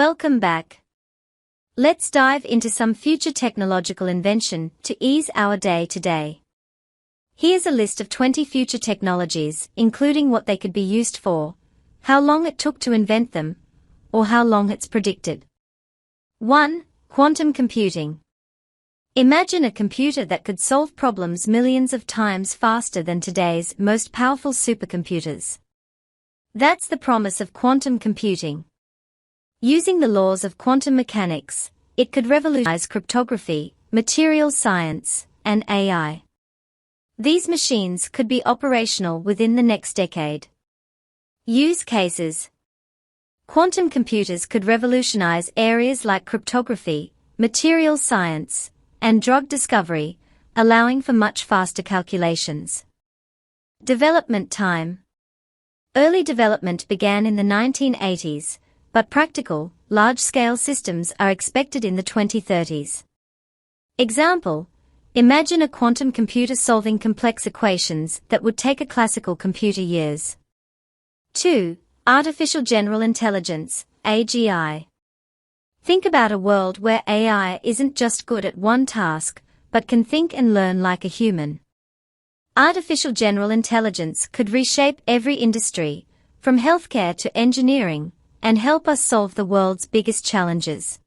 Welcome back. Let's dive into some future technological invention to ease our day-to-day. Here's a list of 20 future technologies, including what they could be used for, how long it took to invent them, or how long it's predicted. 1. Quantum computing. Imagine a computer that could solve problems millions of times faster than today's most powerful supercomputers. That's the promise of quantum computing. Using the laws of quantum mechanics, it could revolutionize cryptography, materials science, and AI. These machines could be operational within the next decade. Use cases. Quantum computers could revolutionize areas like cryptography, materials science, and drug discovery, allowing for much faster calculations. Development time. Early development began in the 1980s, but practical, large-scale systems are expected in the 2030s. Example: imagine a quantum computer solving complex equations that would take a classical computer years. 2. Artificial General Intelligence, AGI. Think about a world where AI isn't just good at one task, but can think and learn like a human. Artificial general intelligence could reshape every industry, from healthcare to engineering, and help us solve the world's biggest challenges.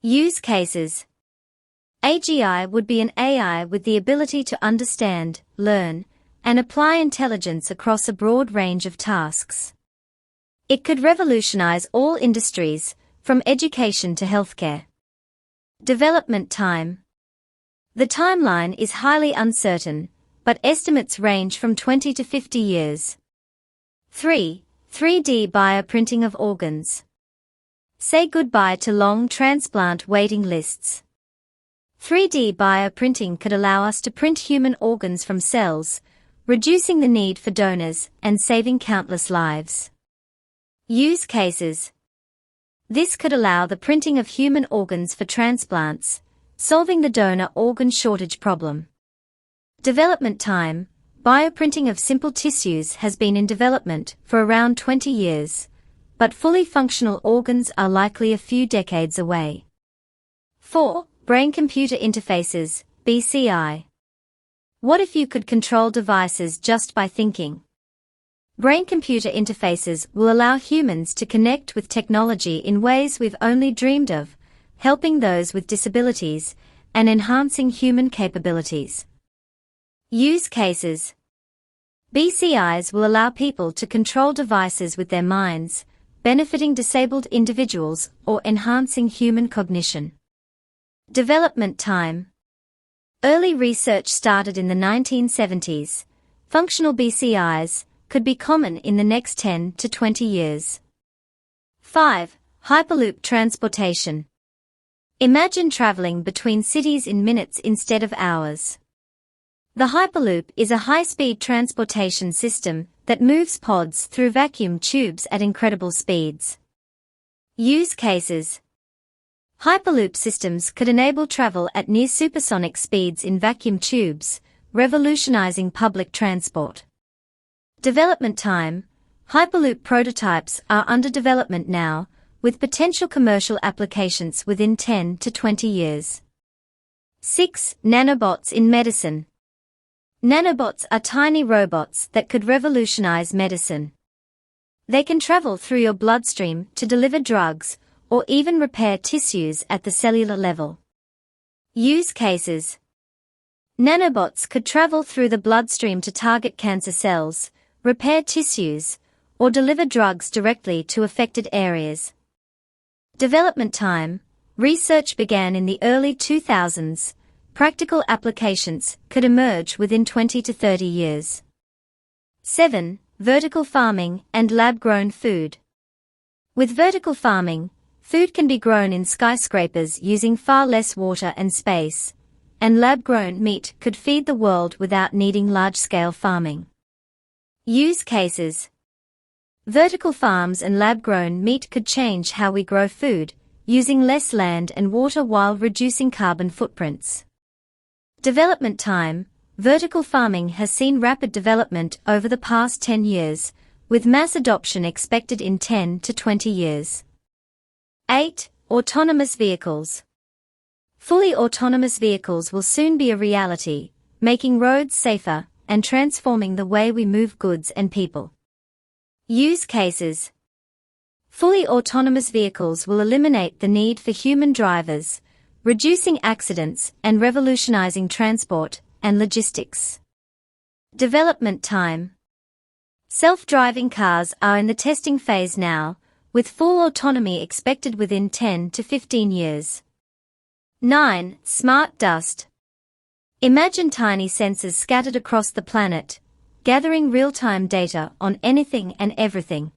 Use cases. AGI would be an AI with the ability to understand, learn, and apply intelligence across a broad range of tasks. It could revolutionize all industries, from education to healthcare. Development time. The timeline is highly uncertain, but estimates range from 20 to 50 years. 3. 3D bioprinting of organs. Say goodbye to long transplant waiting lists. 3D bioprinting could allow us to print human organs from cells, reducing the need for donors and saving countless lives. Use cases. This could allow the printing of human organs for transplants, solving the donor organ shortage problem. Development time. Bioprinting of simple tissues has been in development for around 20 years, but fully functional organs are likely a few decades away. 4. Brain-computer interfaces, BCI. What if you could control devices just by thinking? Brain-computer interfaces will allow humans to connect with technology in ways we've only dreamed of, helping those with disabilities and enhancing human capabilities. Use cases. BCIs will allow people to control devices with their minds, benefiting disabled individuals or enhancing human cognition. Development time. Early research started in the 1970s. Functional BCIs could be common in the next 10 to 20 years. 5. Hyperloop transportation. Imagine traveling between cities in minutes instead of hours. The Hyperloop is a high-speed transportation system that moves pods through vacuum tubes at incredible speeds. Use cases. Hyperloop systems could enable travel at near supersonic speeds in vacuum tubes, revolutionizing public transport. Development time. Hyperloop prototypes are under development now, with potential commercial applications within 10 to 20 years. 6. Nanobots in medicine. Nanobots are tiny robots that could revolutionize medicine. They can travel through your bloodstream to deliver drugs or even repair tissues at the cellular level. Use cases. Nanobots could travel through the bloodstream to target cancer cells, repair tissues, or deliver drugs directly to affected areas. Development time. Research began in the early 2000s. Practical applications could emerge within 20 to 30 years. 7. Vertical farming and lab-grown food. With vertical farming, food can be grown in skyscrapers using far less water and space, and lab-grown meat could feed the world without needing large-scale farming. Use cases. Vertical farms and lab-grown meat could change how we grow food, using less land and water while reducing carbon footprints. Development time. Vertical farming has seen rapid development over the past 10 years, with mass adoption expected in 10 to 20 years. 8. Autonomous vehicles. Fully autonomous vehicles will soon be a reality, making roads safer and transforming the way we move goods and people. Use cases. Fully autonomous vehicles will eliminate the need for human drivers, reducing accidents and revolutionizing transport and logistics. Development time. Self-driving cars are in the testing phase now, with full autonomy expected within 10 to 15 years. 9. Smart dust. Imagine tiny sensors scattered across the planet, gathering real-time data on anything and everything.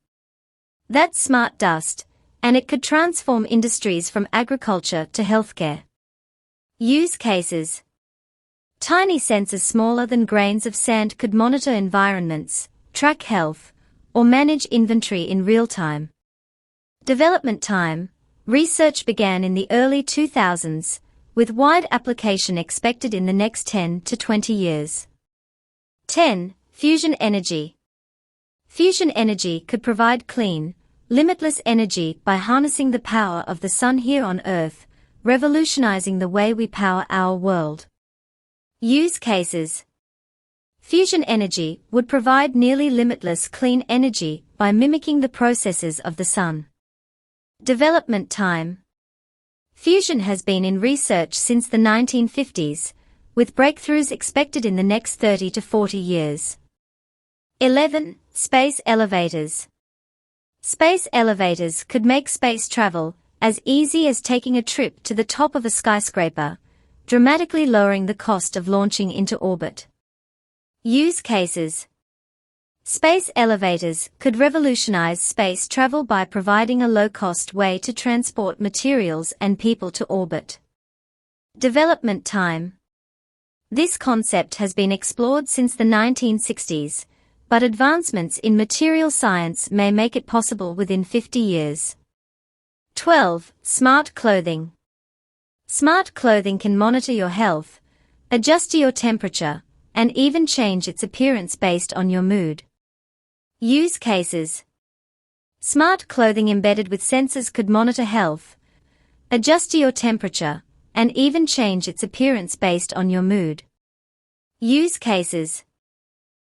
That's smart dust, and it could transform industries from agriculture to healthcare. Use cases. Tiny sensors smaller than grains of sand could monitor environments, track health, or manage inventory in real time. Development time. Research began in the early 2000s, with wide application expected in the next 10 to 20 years. 10. Fusion energy. Fusion energy could provide clean, limitless energy by harnessing the power of the sun here on Earth, revolutionizing the way we power our world. Use cases. Fusion energy would provide nearly limitless clean energy by mimicking the processes of the sun. Development time. Fusion has been in research since the 1950s, with breakthroughs expected in the next 30 to 40 years. 11. Space elevators. Space elevators could make space travel as easy as taking a trip to the top of a skyscraper, dramatically lowering the cost of launching into orbit. Use cases. Space elevators could revolutionize space travel by providing a low-cost way to transport materials and people to orbit. Development time. This concept has been explored since the 1960s, but advancements in material science may make it possible within 50 years. 12. Smart clothing. Smart clothing can monitor your health, adjust to your temperature, and even change its appearance based on your mood. Use cases. Smart clothing embedded with sensors could monitor health, adjust to your temperature, and even change its appearance based on your mood. Use cases.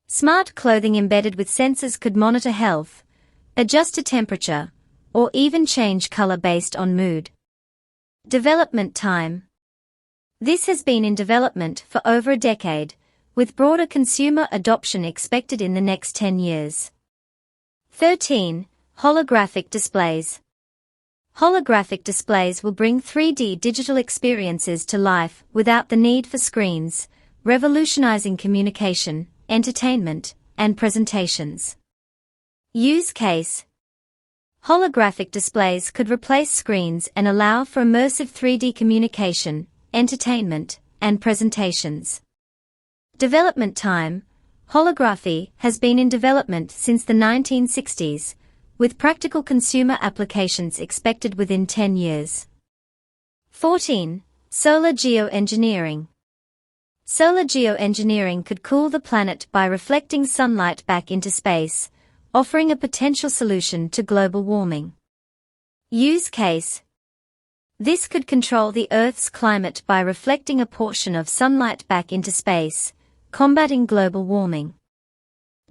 Smart clothing embedded with sensors could monitor health, adjust to temperature, or even change color based on mood. Development time. This has been in development for over a decade, with broader consumer adoption expected in the next 10 years. 13. Holographic displays. Holographic displays will bring 3D digital experiences to life without the need for screens, revolutionizing communication, entertainment, and presentations. Use case. Holographic displays could replace screens and allow for immersive 3D communication, entertainment, and presentations. Development time. Holography has been in development since the 1960s, with practical consumer applications expected within 10 years. 14. Solar geoengineering. Solar geoengineering could cool the planet by reflecting sunlight back into space, offering a potential solution to global warming. Use case. This could control the Earth's climate by reflecting a portion of sunlight back into space, combating global warming.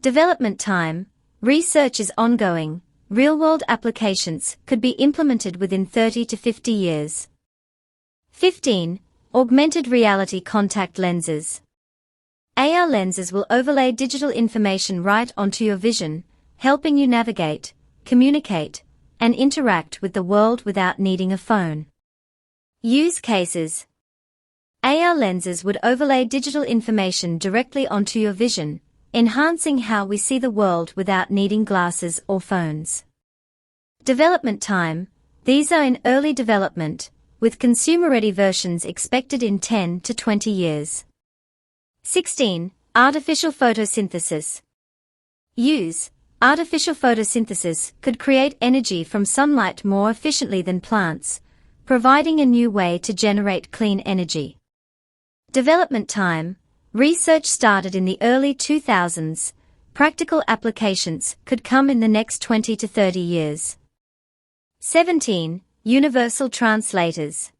Development time. Research is ongoing. Real-world applications could be implemented within 30 to 50 years. 15. Augmented reality contact lenses. AR lenses will overlay digital information right onto your vision, helping you navigate, communicate, and interact with the world without needing a phone. Use cases. AR lenses would overlay digital information directly onto your vision, enhancing how we see the world without needing glasses or phones. Development time. These are in early development, with consumer-ready versions expected in 10 to 20 years. 16. Artificial photosynthesis. Use. Artificial photosynthesis could create energy from sunlight more efficiently than plants, providing a new way to generate clean energy. Development time. Research started in the early 2000s. Practical applications could come in the next 20 to 30 years. 17. Universal translators.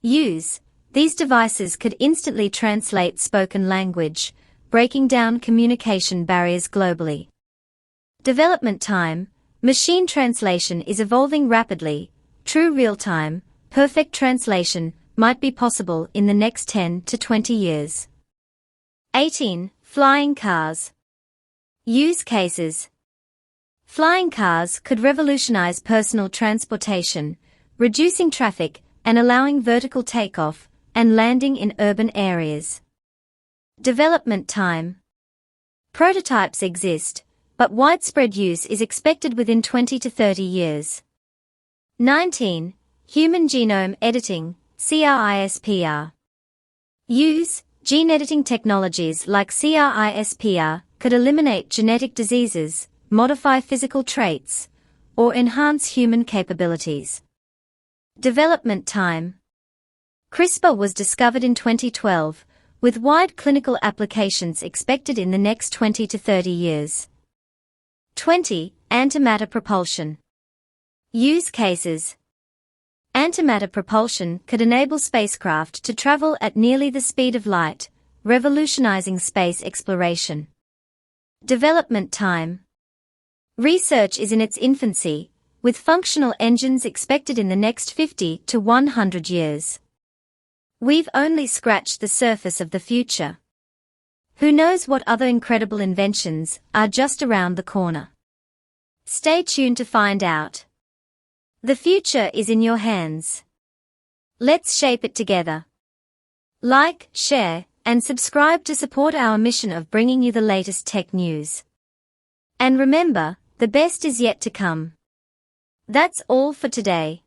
Use. These devices could instantly translate spoken language, breaking down communication barriers globally. Development time. Machine translation is evolving rapidly. True real-time, perfect translation might be possible in the next 10 to 20 years. 18. Flying cars. Use cases. Flying cars could revolutionize personal transportation, reducing traffic and allowing vertical takeoff and landing in urban areas. Development time. Prototypes exist, but widespread use is expected within 20 to 30 years. 19. Human genome editing, CRISPR. Use. Gene editing technologies like CRISPR could eliminate genetic diseases, modify physical traits, or enhance human capabilities. Development time. CRISPR was discovered in 2012, with wide clinical applications expected in the next 20 to 30 years. 20. Antimatter propulsion. Use cases. Antimatter propulsion could enable spacecraft to travel at nearly the speed of light, revolutionizing space exploration. Development time. Research is in its infancy, with functional engines expected in the next 50 to 100 years. We've only scratched the surface of the future. Who knows what other incredible inventions are just around the corner? Stay tuned to find out. The future is in your hands. Let's shape it together. Like, share, and subscribe to support our mission of bringing you the latest tech news. And remember, the best is yet to come. That's all for today.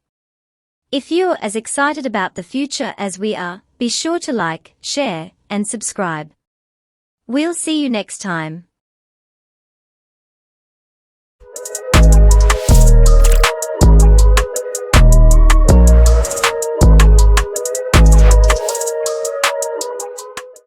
If you're as excited about the future as we are, be sure to like, share, and subscribe. We'll see you next time.